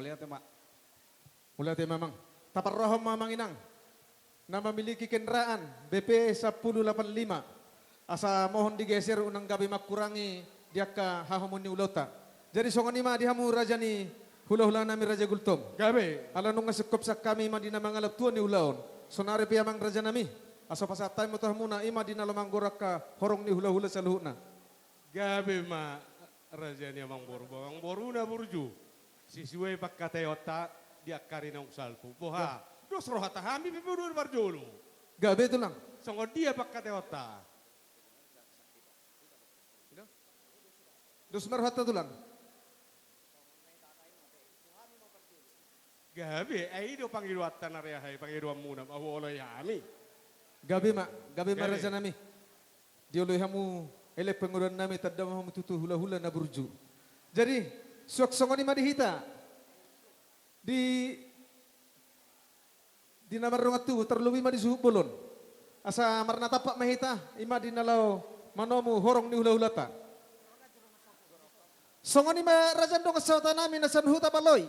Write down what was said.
Mulia tema. Mula tayo mamang. Taparrohom mamang inang na memiliki kendaraan BP 1085 asa mohon digeser unang gabi makurangi dia ka hahamon ni ulota. Jadi songon ima dihamu raja ni hula-hula nami raja gultom. Gabi. Ala nung ngasukop sa kami ima di namangalap tuan ni ulaon. Sonari piyamang raja nami. Asa pasatay mo muna ima di nalamang gorak ka horong ni hula-hula sa luhuna. Gabi ma raja ni amang borbo. Ang boru na burju. Sisiwe pagkatayota di akari ng salpo. Boha. Dos rohata hami pipudur barjolo. Gabi itu lang. Songo dia pagkatayota. Dos marhata itu lang. Gabi. Ay do pangiruatan na rehay. Pangiruan muna. Mahuoloy hami. Gabi ma Gabi. raja nami. Dioloy hamu ele penguruan nami tadama hamu tutu hula-hula na burju. Jadi suak songon ima dihita. Di namarungat tu terluwi ma di suhu bolon. Asa marna tapak mahita ima di nalau manomu horong ni hula-hulata. Songon ima rajan dong kesawatan nami nasan huta baloi.